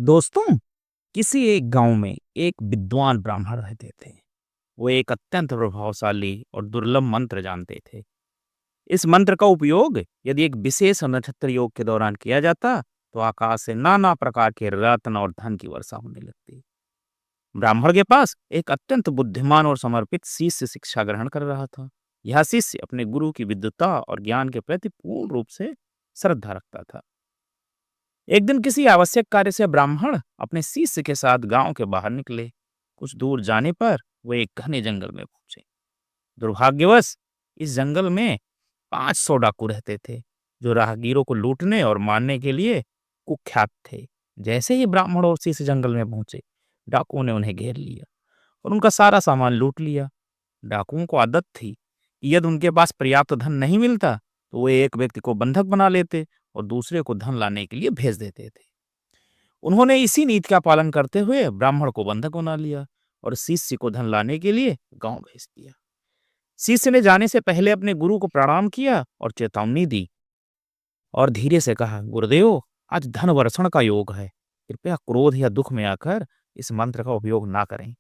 दोस्तों, किसी एक गांव में एक विद्वान ब्राह्मण रहते थे। वो एक अत्यंत प्रभावशाली और दुर्लभ मंत्र जानते थे। इस मंत्र का उपयोग यदि एक विशेष नक्षत्र योग के दौरान किया जाता तो आकाश से नाना प्रकार के रत्न और धन की वर्षा होने लगती। ब्राह्मण के पास एक अत्यंत बुद्धिमान और समर्पित शिष्य शिक्षा ग्रहण कर रहा था। यह शिष्य अपने गुरु की विद्वता और ज्ञान के प्रति पूर्ण रूप से श्रद्धा रखता था। एक दिन किसी आवश्यक कार्य से ब्राह्मण अपने शिष्य के साथ गांव के बाहर निकले। कुछ दूर जाने पर वे एक घने जंगल में पहुंचे। दुर्भाग्यवश इस जंगल में 500 डाकू रहते थे, जो राहगीरों को लूटने और मारने के लिए कुख्यात थे। जैसे ही ब्राह्मण और शिष्य जंगल में पहुंचे, डाकुओं ने उन्हें घेर लिया और उनका सारा सामान लूट लिया। डाकुओं को आदत थी कि यदि उनके पास पर्याप्त धन नहीं मिलता तो वे एक व्यक्ति को बंधक बना लेते और दूसरे को धन लाने के लिए भेज देते थे। उन्होंने इसी नीति का पालन करते हुए ब्राह्मण को बंधक बना लिया और शिष्य को धन लाने के लिए गांव भेज दिया। शिष्य ने जाने से पहले अपने गुरु को प्रणाम किया और चेतावनी दी और धीरे से कहा, गुरुदेव, आज धन वर्षण का योग है। कृपया क्रोध या दुख में आकर इस मंत्र का उपयोग ना करें।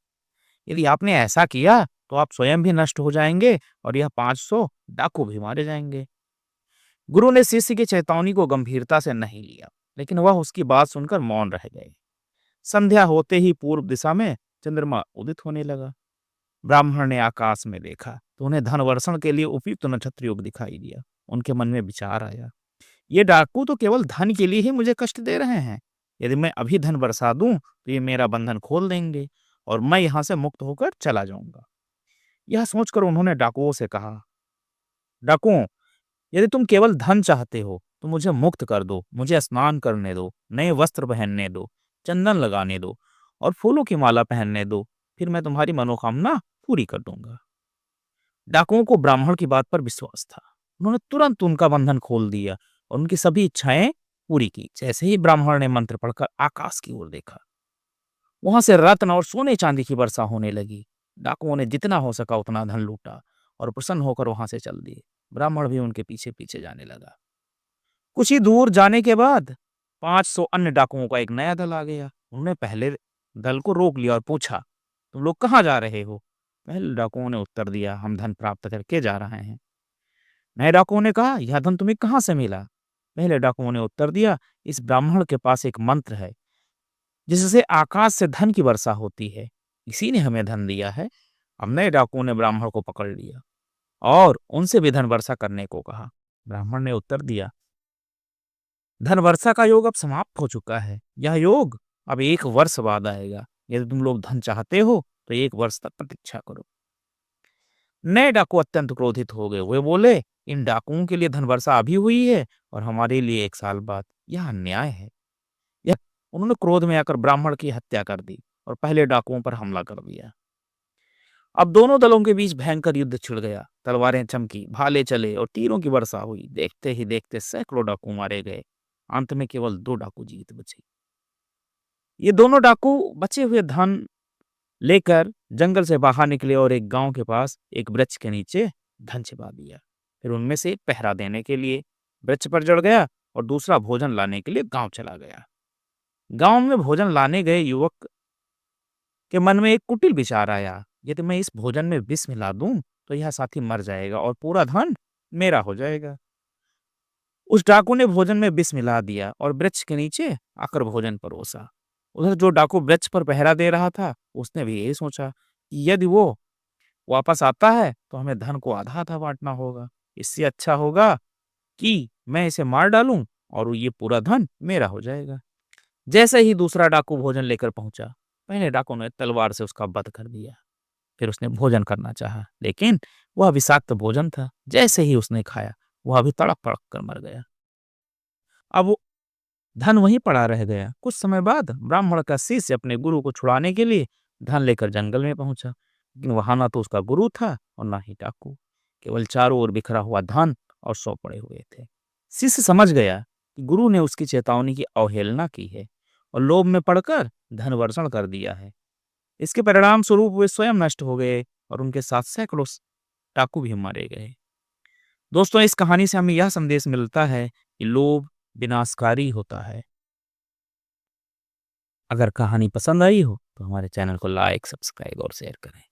यदि आपने ऐसा किया तो आप स्वयं भी नष्ट हो जाएंगे और यह 500 डाकू भी मारे जाएंगे। गुरु ने शिष्य की चेतावनी को गंभीरता से नहीं लिया, लेकिन वह उसकी बात सुनकर मौन रह गए। संध्या होते ही पूर्व दिशा में चंद्रमा उदित होने लगा। ब्राह्मण ने आकाश में देखा तो उन्हें धन वर्षण के लिए उपयुक्त नक्षत्र योग दिखाई दिया। उनके मन में विचार आया, ये डाकू तो केवल धन के लिए ही मुझे कष्ट दे रहे हैं। यदि मैं अभी धन बरसा दूं तो ये मेरा बंधन खोल देंगे और मैं यहां से मुक्त होकर चला जाऊंगा। यह सोचकर उन्होंने डाकुओं से कहा, डाकुओं, यदि तुम केवल धन चाहते हो तो मुझे मुक्त कर दो। मुझे स्नान करने दो, नए वस्त्र पहनने दो, चंदन लगाने दो और फूलों की माला पहनने दो। फिर मैं तुम्हारी मनोकामना पूरी कर दूंगा। डाकुओं को ब्राह्मण की बात पर विश्वास था। उन्होंने तुरंत उनका बंधन खोल दिया और उनकी सभी इच्छाएं पूरी की। जैसे ही ब्राह्मण ने मंत्र पढ़कर आकाश की ओर देखा, वहां से रत्न और सोने चांदी की वर्षा होने लगी। डाकुओं ने जितना हो सका उतना धन लूटा और प्रसन्न होकर वहां से चल दिए। ब्राह्मण भी उनके पीछे पीछे जाने लगा। कुछ ही दूर जाने के बाद 500 अन्य डाकुओं का एक नया दल आ गया। उन्होंने पहले दल को रोक लिया और पूछा, तुम लोग कहाँ जा रहे हो? पहले डाकुओं ने उत्तर दिया, हम धन प्राप्त करके जा रहे हैं। नए डाकुओं ने कहा, यह धन तुम्हें कहाँ से मिला? पहले डाकुओं ने उत्तर दिया, इस ब्राह्मण के पास एक मंत्र है जिससे आकाश से धन की वर्षा होती है, इसी ने हमें धन दिया है। अब नए डाकुओं ने ब्राह्मण को पकड़ लिया और उनसे भी धन वर्षा करने को कहा। ब्राह्मण ने उत्तर दिया, धन वर्षा का योग अब समाप्त हो चुका है। यह योग अब 1 वर्ष बाद आएगा। यदि तुम लोग धन चाहते हो तो 1 वर्ष तक प्रतीक्षा करो। नए डाकू अत्यंत क्रोधित हो गए। वे बोले, इन डाकुओं के लिए धन वर्षा अभी हुई है और हमारे लिए 1 साल बाद। यह अन्याय है। यह उन्होंने क्रोध में आकर ब्राह्मण की हत्या कर दी और पहले डाकुओं पर हमला कर दिया। अब दोनों दलों के बीच भयंकर युद्ध छिड़ गया। तलवारें चमकी, भाले चले और तीरों की वर्षा हुई। देखते ही देखते सैकड़ों डाकू मारे गए। अंत में केवल 2 डाकू जीवित बचे। ये दोनों डाकू बचे हुए धन लेकर जंगल से बाहर निकले और एक गांव के पास एक वृक्ष के नीचे धन छिपा दिया। फिर उनमें से एक पहरा देने के लिए वृक्ष पर चढ़ गया और दूसरा भोजन लाने के लिए गांव चला गया। गांव में भोजन लाने गए युवक के मन में एक कुटिल विचार आया, यदि मैं इस भोजन में विष मिला दूं तो यह साथी मर जाएगा और पूरा धन मेरा हो जाएगा। उस डाकू ने भोजन में विष मिला दिया और वृक्ष के नीचे आकर भोजन परोसा। उधर जो डाकू वृक्ष पर पहरा दे रहा था, उसने भी यही सोचा कि यदि वो वापस आता है तो हमें धन को आधा आधा बांटना होगा। इससे अच्छा होगा कि मैं इसे मार डालूं और ये पूरा धन मेरा हो जाएगा। जैसे ही दूसरा डाकू भोजन लेकर पहुंचा, पहले डाकू ने तलवार से उसका वध कर दिया। फिर उसने भोजन करना चाहा, लेकिन वह विषाक्त भोजन था। जैसे ही उसने खाया, वह भी तड़प तड़प कर मर गया। अब वो धन वहीं पड़ा रह गया। कुछ समय बाद ब्राह्मण का शिष्य अपने गुरु को छुड़ाने के लिए धन लेकर जंगल में पहुंचा, लेकिन वहां ना तो उसका गुरु था और ना ही डाकू। केवल चारों ओर बिखरा हुआ धन और सौ पड़े हुए थे। शिष्य समझ गया कि गुरु ने उसकी चेतावनी की अवहेलना की है और लोभ में पड़कर धन वर्षण कर दिया है। इसके परिणाम स्वरूप वे स्वयं नष्ट हो गए और उनके साथ सैकड़ों डाकू भी मारे गए। दोस्तों, इस कहानी से हमें यह संदेश मिलता है कि लोभ विनाशकारी होता है। अगर कहानी पसंद आई हो तो हमारे चैनल को लाइक, सब्सक्राइब और शेयर करें।